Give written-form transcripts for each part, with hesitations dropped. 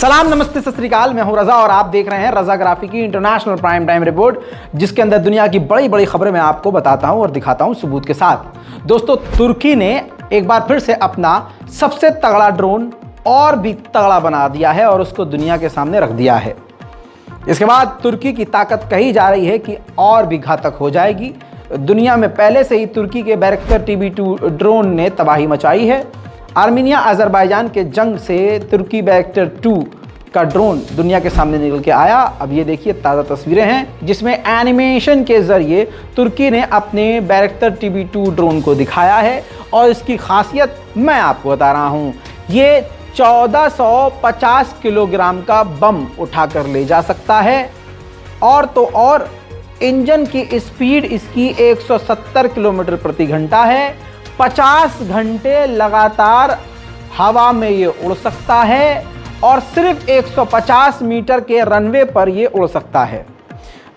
सलाम, नमस्ते, सत श्री अकाल। मैं हूं रजा और आप देख रहे हैं रजा ग्राफी की इंटरनेशनल प्राइम टाइम रिपोर्ट, जिसके अंदर दुनिया की बड़ी बड़ी खबरें मैं आपको बताता हूं और दिखाता हूं सबूत के साथ। दोस्तों, तुर्की ने एक बार फिर से अपना सबसे तगड़ा ड्रोन और भी तगड़ा बना दिया है और उसको दुनिया के सामने रख दिया है। इसके बाद तुर्की की ताकत कही जा रही है कि और भी घातक हो जाएगी। दुनिया में पहले से ही तुर्की के बैरक्टर TB2 ड्रोन ने तबाही मचाई है। आर्मीनिया अजरबैजान के जंग से तुर्की बैरक्टर 2 का ड्रोन दुनिया के सामने निकल के आया। अब ये देखिए ताज़ा तस्वीरें हैं जिसमें एनिमेशन के ज़रिए तुर्की ने अपने बैरक्टर TB2 ड्रोन को दिखाया है और इसकी खासियत मैं आपको बता रहा हूँ। ये 1450 किलोग्राम का बम उठाकर ले जा सकता है और तो और इंजन की स्पीड इसकी 170 किलोमीटर प्रति घंटा है। 50 घंटे लगातार हवा में ये उड़ सकता है और सिर्फ 150 मीटर के रनवे पर ये उड़ सकता है।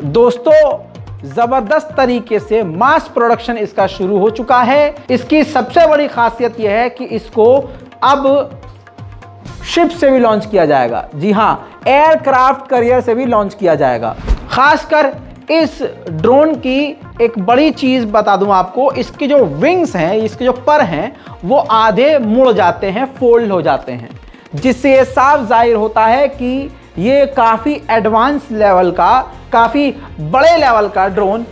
दोस्तों, ज़बरदस्त तरीके से मास प्रोडक्शन इसका शुरू हो चुका है। इसकी सबसे बड़ी खासियत यह है कि इसको अब शिप से भी लॉन्च किया जाएगा। जी हाँ, एयरक्राफ्ट कैरियर से भी लॉन्च किया जाएगा। खासकर इस ड्रोन की एक बड़ी चीज़ बता दूं आपको, इसके जो विंग्स हैं, इसके जो पर हैं, वो आधे मुड़ जाते हैं, फोल्ड हो जाते हैं, जिससे ये साफ जाहिर होता है कि ये काफ़ी एडवांस लेवल का, काफ़ी बड़े लेवल का ड्रोन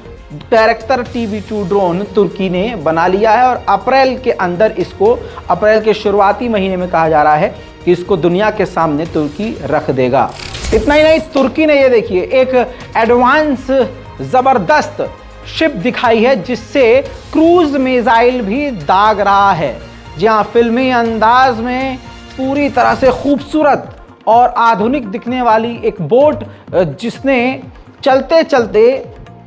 बैरक्टर TB2 ड्रोन तुर्की ने बना लिया है और अप्रैल के अंदर इसको, अप्रैल के शुरुआती महीने में कहा जा रहा है कि इसको दुनिया के सामने तुर्की रख देगा। इतना ही नहीं, तुर्की ने ये देखिए एक एडवांस ज़बरदस्त शिप दिखाई है जिससे क्रूज मिसाइल भी दाग रहा है। जहाँ फिल्मी अंदाज में पूरी तरह से खूबसूरत और आधुनिक दिखने वाली एक बोट जिसने चलते चलते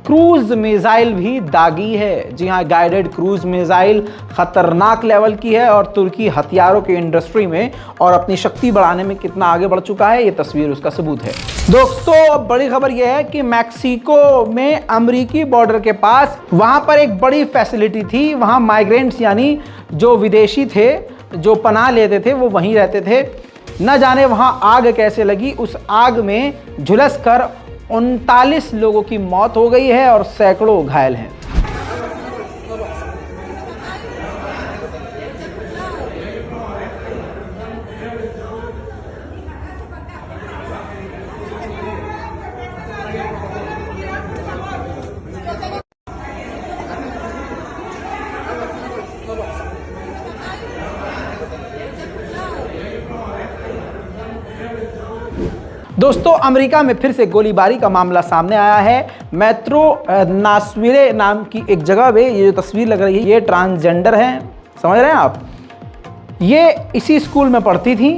क्रूज मिसाइल भी दागी है। जी हाँ, गाइडेड क्रूज मिसाइल खतरनाक लेवल की है और तुर्की हथियारों की इंडस्ट्री में और अपनी शक्ति बढ़ाने में कितना आगे बढ़ चुका है, ये तस्वीर उसका सबूत है। दोस्तों, अब बड़ी खबर यह है कि मैक्सिको में अमेरिकी बॉर्डर के पास वहाँ पर एक बड़ी फैसिलिटी थी। वहाँ माइग्रेंट्स यानी जो विदेशी थे, जो पनाह लेते थे, वो वहीं रहते थे। न जाने वहाँ आग कैसे लगी। उस आग में झुलस कर 39 लोगों की मौत हो गई है और सैकड़ों घायल हैं। दोस्तों, अमेरिका में फिर से गोलीबारी का मामला सामने आया है। मेट्रो नासविले नाम की एक जगह पे ये जो तस्वीर लग रही है, ये ट्रांसजेंडर हैं, समझ रहे हैं आप। ये इसी स्कूल में पढ़ती थी।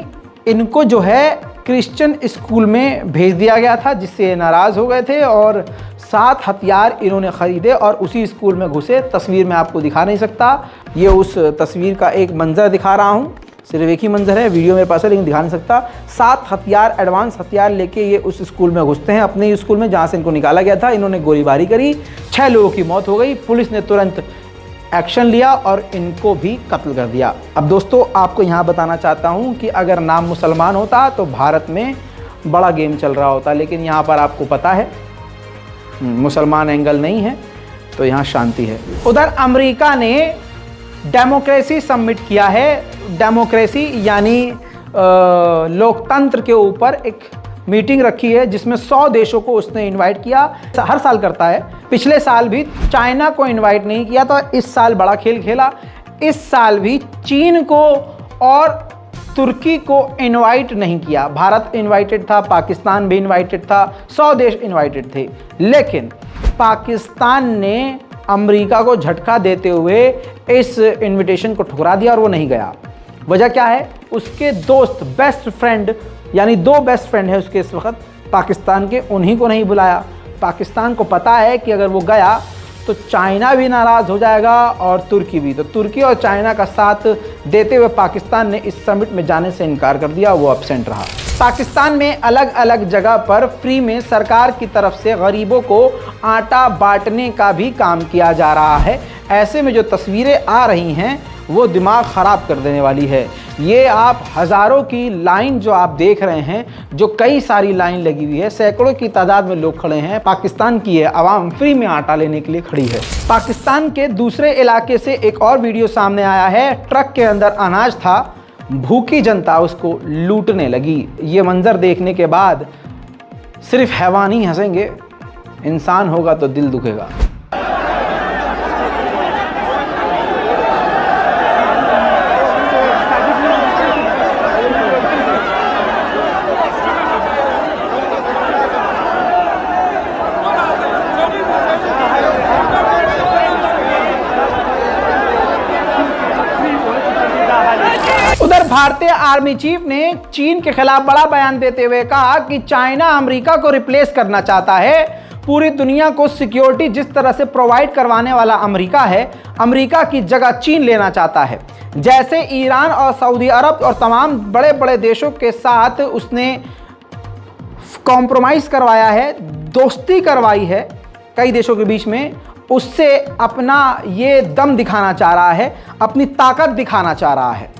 इनको जो है क्रिश्चियन स्कूल में भेज दिया गया था, जिससे नाराज़ हो गए थे और 7 हथियार इन्होंने ख़रीदे और उसी स्कूल में घुसे। तस्वीर में आपको दिखा नहीं सकता, ये उस तस्वीर का एक मंजर दिखा रहा हूँ, सिर्फ एक ही मंजर है, वीडियो मेरे पास है लेकिन दिखा नहीं सकता। 7 हथियार, एडवांस हथियार लेके ये उस स्कूल में घुसते हैं, अपने स्कूल में जहाँ से इनको निकाला गया था। इन्होंने गोलीबारी करी, 6 लोगों की मौत हो गई। पुलिस ने तुरंत एक्शन लिया और इनको भी कत्ल कर दिया। अब दोस्तों, आपको यहाँ बताना चाहता हूँ कि अगर नाम मुसलमान होता तो भारत में बड़ा गेम चल रहा होता, लेकिन यहाँ पर आपको पता है मुसलमान एंगल नहीं है, तो यहाँ शांति है। उधर अमेरिका ने डेमोक्रेसी सबमिट किया है। डेमोक्रेसी यानी लोकतंत्र के ऊपर एक मीटिंग रखी है जिसमें 100 देशों को उसने इनवाइट किया। हर साल करता है। पिछले साल भी चाइना को इनवाइट नहीं किया, तो इस साल बड़ा खेल खेला। इस साल भी चीन को और तुर्की को इनवाइट नहीं किया। भारत इनवाइटेड था, पाकिस्तान भी इनवाइटेड था, 100 देश इनवाइटेड थे, लेकिन पाकिस्तान ने अमेरिका को झटका देते हुए इस इनविटेशन को ठुकरा दिया और वो नहीं गया। वजह क्या है? उसके दोस्त, बेस्ट फ्रेंड, यानी 2 बेस्ट फ्रेंड है उसके इस वक्त पाकिस्तान के, उन्हीं को नहीं बुलाया। पाकिस्तान को पता है कि अगर वो गया तो चाइना भी नाराज़ हो जाएगा और तुर्की भी। तो तुर्की और चाइना का साथ देते हुए पाकिस्तान ने इस समिट में जाने से इनकार कर दिया, वो एब्सेंट रहा। पाकिस्तान में अलग अलग जगह पर फ्री में सरकार की तरफ से गरीबों को आटा बांटने का भी काम किया जा रहा है। ऐसे में जो तस्वीरें आ रही हैं वो दिमाग ख़राब कर देने वाली है। ये आप हज़ारों की लाइन जो आप देख रहे हैं, जो कई सारी लाइन लगी हुई है, सैकड़ों की तादाद में लोग खड़े हैं, पाकिस्तान की है आवाम फ्री में आटा लेने के लिए खड़ी है। पाकिस्तान के दूसरे इलाके से एक और वीडियो सामने आया है। ट्रक के अंदर अनाज था, भूखी जनता उसको लूटने लगी। ये मंजर देखने के बाद सिर्फ हैवान ही हंसेंगे, इंसान होगा तो दिल दुखेगा। उधर भारतीय आर्मी चीफ ने चीन के खिलाफ बड़ा बयान देते हुए कहा कि चाइना अमेरिका को रिप्लेस करना चाहता है। पूरी दुनिया को सिक्योरिटी जिस तरह से प्रोवाइड करवाने वाला अमेरिका है, अमेरिका की जगह चीन लेना चाहता है। जैसे ईरान और सऊदी अरब और तमाम बड़े बड़े देशों के साथ उसने कॉम्प्रोमाइज़ करवाया है, दोस्ती करवाई है कई देशों के बीच में, उससे अपना ये दम दिखाना चाह रहा है, अपनी ताकत दिखाना चाह रहा है।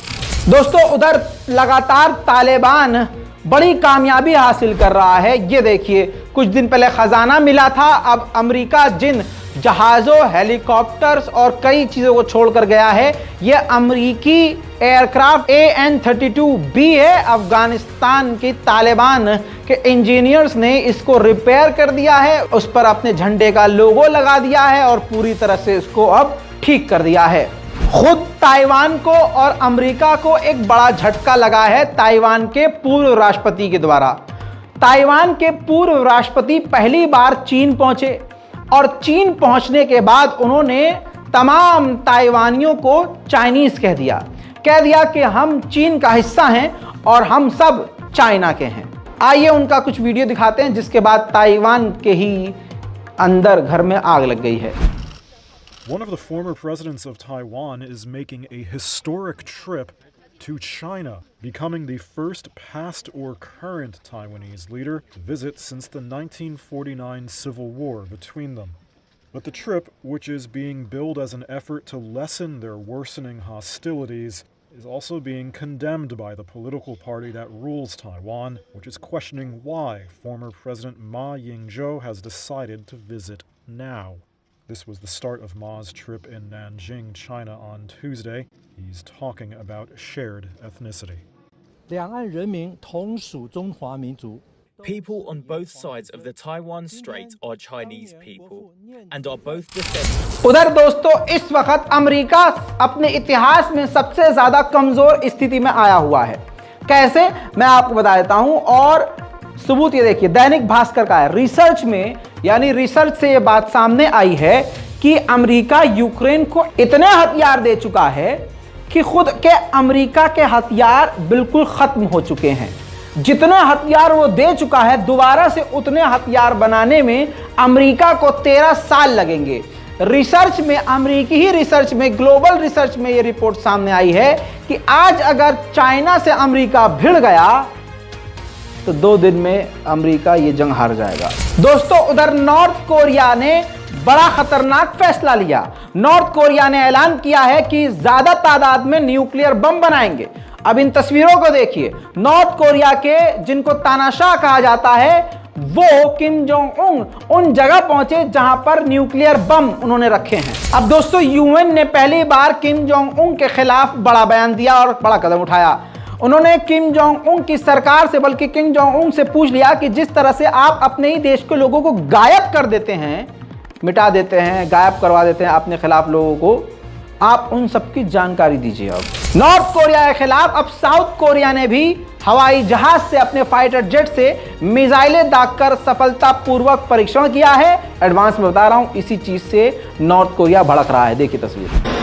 दोस्तों, उधर लगातार तालिबान बड़ी कामयाबी हासिल कर रहा है। ये देखिए, कुछ दिन पहले खजाना मिला था, अब अमेरिका जिन जहाज़ों, हेलीकॉप्टर्स और कई चीज़ों को छोड़कर गया है, ये अमेरिकी एयरक्राफ्ट AN-32B है। अफगानिस्तान की तालिबान के इंजीनियर्स ने इसको रिपेयर कर दिया है, उस पर अपने झंडे का लोगो लगा दिया है और पूरी तरह से इसको अब ठीक कर दिया है। खुद ताइवान को और अमेरिका को एक बड़ा झटका लगा है ताइवान के पूर्व राष्ट्रपति के द्वारा। ताइवान के पूर्व राष्ट्रपति पहली बार चीन पहुंचे और चीन पहुंचने के बाद उन्होंने तमाम ताइवानियों को चाइनीज कह दिया कि हम चीन का हिस्सा हैं और हम सब चाइना के हैं। आइए उनका कुछ वीडियो दिखाते हैं, जिसके बाद ताइवान के ही अंदर घर में आग लग गई है। One of the former presidents of Taiwan is making a historic trip to China, becoming the first past or current Taiwanese leader to visit since the 1949 Civil War between them. But the trip, which is being billed as an effort to lessen their worsening hostilities, is also being condemned by the political party that rules Taiwan, which is questioning why former President Ma Ying-jeou has decided to visit now. This was the start of Ma's trip in Nanjing, China on Tuesday. He's talking about shared ethnicity. 两岸人民同属中华民族。 People on both sides of the Taiwan Strait are Chinese people and are both descendants. उधर दोस्तों, इस वक्त America अपने इतिहास में सबसे ज्यादा कमजोर स्थिति में आया हुआ है। कैसे, मैं आपको बता देता हूं। और सबूत ये देखिए, दैनिक भास्कर का है। रिसर्च में, यानी रिसर्च से ये बात सामने आई है कि अमेरिका यूक्रेन को इतने हथियार दे चुका है कि खुद के अमेरिका के हथियार बिल्कुल खत्म हो चुके हैं। जितने हथियार वो दे चुका है, दोबारा से उतने हथियार बनाने में अमेरिका को 13 साल लगेंगे। रिसर्च में, अमेरिकी ही रिसर्च में, ग्लोबल रिसर्च में ये रिपोर्ट सामने आई है कि आज अगर चाइना से अमेरिका भिड़ गया तो 2 दिन में अमेरिका ये जंग हार जाएगा। दोस्तों, उधर नॉर्थ कोरिया ने बड़ा खतरनाक फैसला लिया। नॉर्थ कोरिया ने ऐलान किया है कि ज्यादा तादाद में न्यूक्लियर बम बनाएंगे। अब इन तस्वीरों को देखिए। नॉर्थ कोरिया के, जिनको तानाशाह कहा जाता है, वो किम जोंग उन उन जगह पहुंचे जहां पर न्यूक्लियर बम उन्होंने रखे हैं। अब दोस्तों, यूएन ने पहली बार किम जोंग उन के खिलाफ बड़ा बयान दिया और बड़ा कदम उठाया। उन्होंने किम जोंग उन की सरकार से, बल्कि किम जोंग उन से पूछ लिया कि जिस तरह से आप अपने ही देश के लोगों को गायब कर देते हैं, मिटा देते हैं, गायब करवा देते हैं अपने खिलाफ लोगों को, आप उन सबकी जानकारी दीजिए। अब नॉर्थ कोरिया के खिलाफ अब साउथ कोरिया ने भी हवाई जहाज से अपने फाइटर जेट से मिसाइलें दागकर सफलतापूर्वक परीक्षण किया है। एडवांस में बता रहा हूं, इसी चीज से नॉर्थ कोरिया भड़क रहा है। देखिए तस्वीर।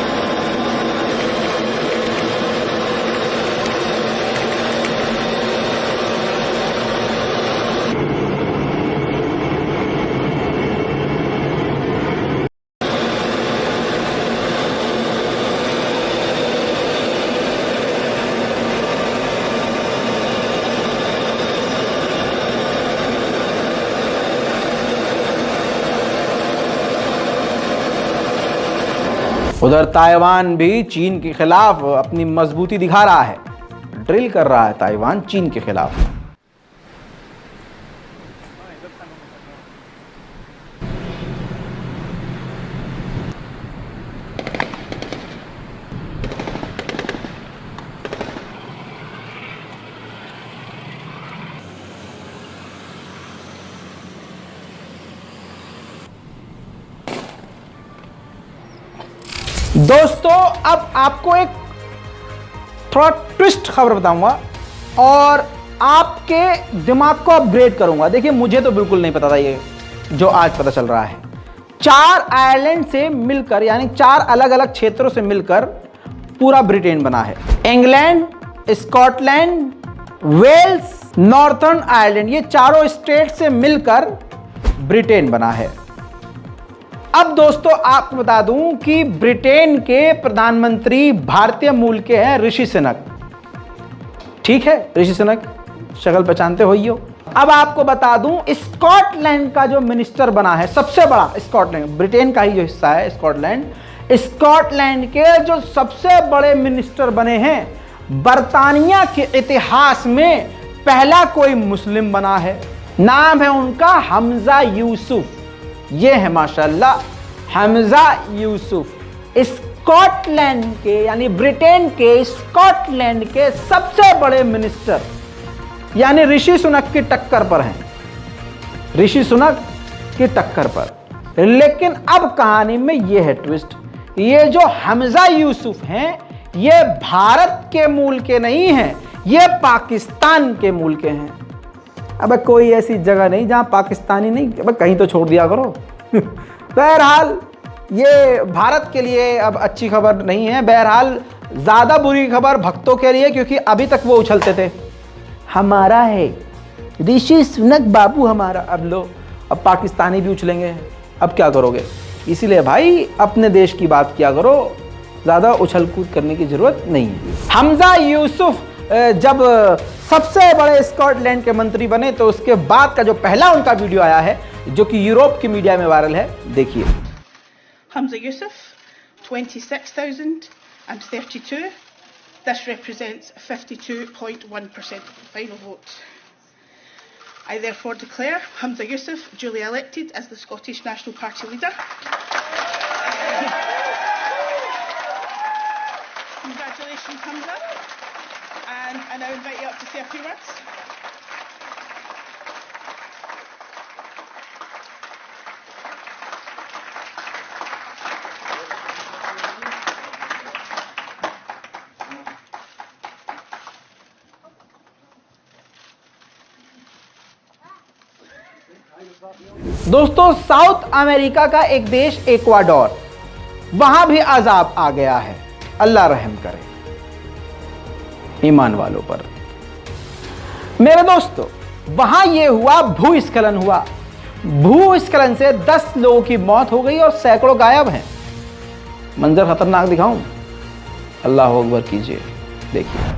उधर ताइवान भी चीन के खिलाफ अपनी मजबूती दिखा रहा है। ड्रिल कर रहा है ताइवान चीन के खिलाफ। दोस्तों अब आपको एक थोड़ा ट्विस्ट खबर बताऊंगा और आपके दिमाग को अपग्रेड करूंगा। देखिए मुझे तो बिल्कुल नहीं पता था ये जो आज पता चल रहा है। 4 आइलैंड से मिलकर यानी 4 अलग अलग क्षेत्रों से मिलकर पूरा ब्रिटेन बना है। England, Scotland, Wales, Northern Ireland, ये चारों स्टेट से मिलकर ब्रिटेन बना है। अब दोस्तों आपको बता दूं कि ब्रिटेन के प्रधानमंत्री भारतीय मूल के हैं ऋषि सुनक। ठीक है, ऋषि सुनक शक्ल पहचानते हो ही हो। अब आपको बता दूं स्कॉटलैंड का जो मिनिस्टर बना है सबसे बड़ा, स्कॉटलैंड ब्रिटेन का ही जो हिस्सा है स्कॉटलैंड, स्कॉटलैंड के जो सबसे बड़े मिनिस्टर बने हैं बर्तानिया के इतिहास में पहला कोई मुस्लिम बना है। नाम है उनका हमजा यूसुफ। ये है माशाल्लाह हमजा यूसुफ। स्कॉटलैंड के यानी ब्रिटेन के स्कॉटलैंड के सबसे बड़े मिनिस्टर यानी ऋषि सुनक की टक्कर पर हैं, ऋषि सुनक की टक्कर पर। लेकिन अब कहानी में यह है ट्विस्ट, ये जो हमजा यूसुफ हैं ये भारत के मूल के नहीं हैं, ये पाकिस्तान के मूल के हैं। अब कोई ऐसी जगह नहीं जहां पाकिस्तानी नहीं, अब कहीं तो छोड़ दिया करो। बहरहाल ये भारत के लिए अब अच्छी खबर नहीं है। बहरहाल ज़्यादा बुरी खबर भक्तों के लिए, क्योंकि अभी तक वो उछलते थे हमारा है ऋषि सुनक बाबू हमारा। अब लो अब पाकिस्तानी भी उछलेंगे, अब क्या करोगे? इसीलिए भाई अपने देश की बात किया करो, ज़्यादा उछल कूद करने की ज़रूरत नहीं है। हमजा यूसुफ जब सबसे बड़े स्कॉटलैंड के मंत्री बने तो उसके बाद का जो पहला उनका वीडियो आया है जो कि यूरोप की मीडिया में वायरल है, देखिए। Hamza Yusuf, 26,032. This represents 52.1% of the final vote. I therefore declare Hamza Yusuf duly elected as the Scottish National Party leader. Congratulations, Hamza. And I now invite you up to say a few words. दोस्तों south America का एक देश Ecuador, वहां भी अजाब आ गया है। अल्लाह रहम करे ईमान वालों पर। मेरे दोस्तों वहां यह हुआ, भूस्खलन हुआ। भूस्खलन से 10 लोगों की मौत हो गई और सैकड़ों गायब हैं। मंजर खतरनाक दिखाऊं? अल्लाह अकबर कीजिए, देखिए।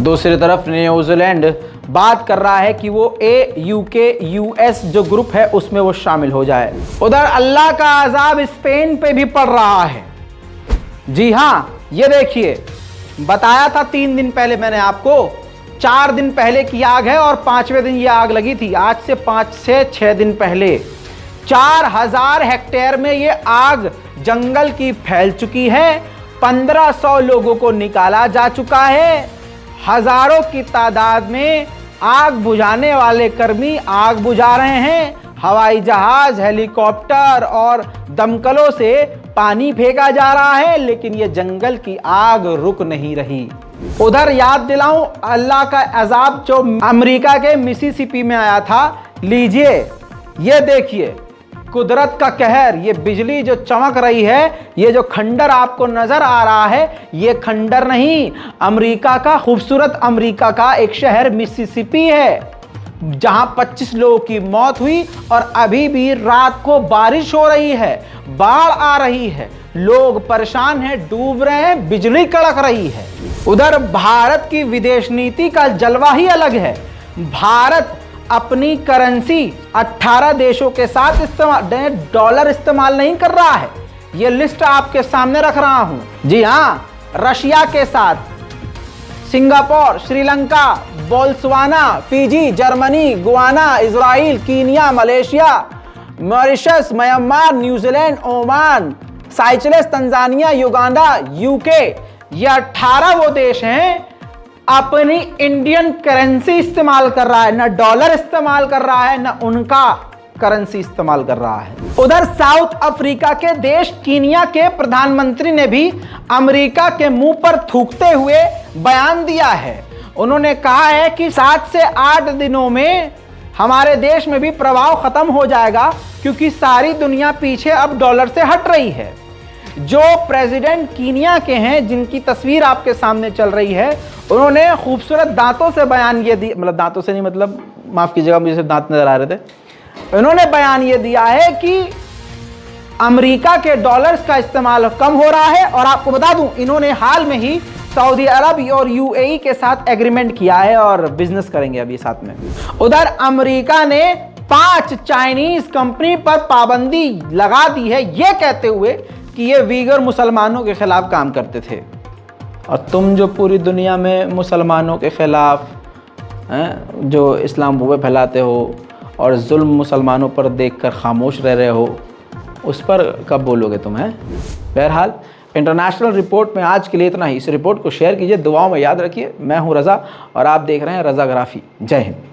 दूसरी तरफ न्यूजीलैंड बात कर रहा है कि वो AUK US जो ग्रुप है उसमें वो शामिल हो जाए। उधर अल्लाह का अजाब स्पेन पे भी पड़ रहा है। जी हां, ये देखिए, बताया था 3 दिन पहले मैंने आपको, 4 दिन पहले की आग है और 5वें दिन ये आग लगी थी। आज से 5 से 6 दिन पहले 4000 हेक्टेयर में ये आग जंगल की फैल चुकी है। 1500 लोगों को निकाला जा चुका है। हजारों की तादाद में आग बुझाने वाले कर्मी आग बुझा रहे हैं। हवाई जहाज, हेलीकॉप्टर और दमकलों से पानी फेंका जा रहा है, लेकिन ये जंगल की आग रुक नहीं रही। उधर याद दिलाऊं, अल्लाह का अजाब जो अमेरिका के मिसिसिपी में आया था, लीजिए ये देखिए कुदरत का कहर। ये बिजली जो चमक रही है, ये जो खंडर आपको नजर आ रहा है, ये खंडर नहीं, अमेरिका का, खूबसूरत अमेरिका का एक शहर मिसिसिपी है। जहां 25 लोगों की मौत हुई और अभी भी रात को बारिश हो रही है, बाढ़ आ रही है, लोग परेशान हैं, डूब रहे हैं, बिजली कड़क रही है। उधर भारत की विदेश नीति का जलवा ही अलग है। भारत अपनी करेंसी 18 देशों के साथ डॉलर इस्तेमाल नहीं कर रहा है। यह लिस्ट आपके सामने रख रहा हूं। जी हां, रशिया के साथ, Singapore, Sri Lanka, Botswana, Fiji, Germany, Guyana, Israel, Kenya, Malaysia, Mauritius, Myanmar, New Zealand, Oman, Seychelles, Tanzania, Uganda, UK, ये 18 वो देश हैं अपनी इंडियन करेंसी इस्तेमाल कर रहा है, ना डॉलर इस्तेमाल कर रहा है, ना उनका करेंसी इस्तेमाल कर रहा है। उधर साउथ अफ्रीका के देश कीनिया के प्रधानमंत्री ने भी अमेरिका के मुंह पर थूकते हुए बयान दिया है। उन्होंने कहा है कि 7 से 8 दिनों में हमारे देश में भी प्रभाव खत्म हो जाएगा, क्योंकि सारी दुनिया पीछे अब डॉलर से हट रही है। जो प्रेसिडेंट कीनिया के हैं, जिनकी तस्वीर आपके सामने चल रही है, उन्होंने खूबसूरत दांतों से बयान ये दिया, मतलब दांतों से नहीं, मतलब माफ कीजिएगा, मुझे सिर्फ दांत नजर आ रहे थे। उन्होंने बयान ये दिया है कि अमेरिका के डॉलर्स का इस्तेमाल कम हो रहा है। और आपको बता दूं, इन्होंने हाल में ही सऊदी अरब और यूएई के साथ एग्रीमेंट किया है और बिजनेस करेंगे अभी साथ में। उधर अमेरिका ने 5 चाइनीज कंपनी पर पाबंदी लगा दी है, यह कहते हुए कि ये वीगर मुसलमानों के खिलाफ काम करते थे। और तुम जो पूरी दुनिया में मुसलमानों के खिलाफ जो इस्लामोफोबिया फैलाते हो और जुल्म मुसलमानों पर देखकर खामोश रह रहे हो, उस पर कब बोलोगे तुम? हैं बहरहाल, इंटरनेशनल रिपोर्ट में आज के लिए इतना ही। इस रिपोर्ट को शेयर कीजिए, दुआओं में याद रखिए। मैं हूं रज़ा और आप देख रहे हैं रज़ाग्राफी। जय हिंद।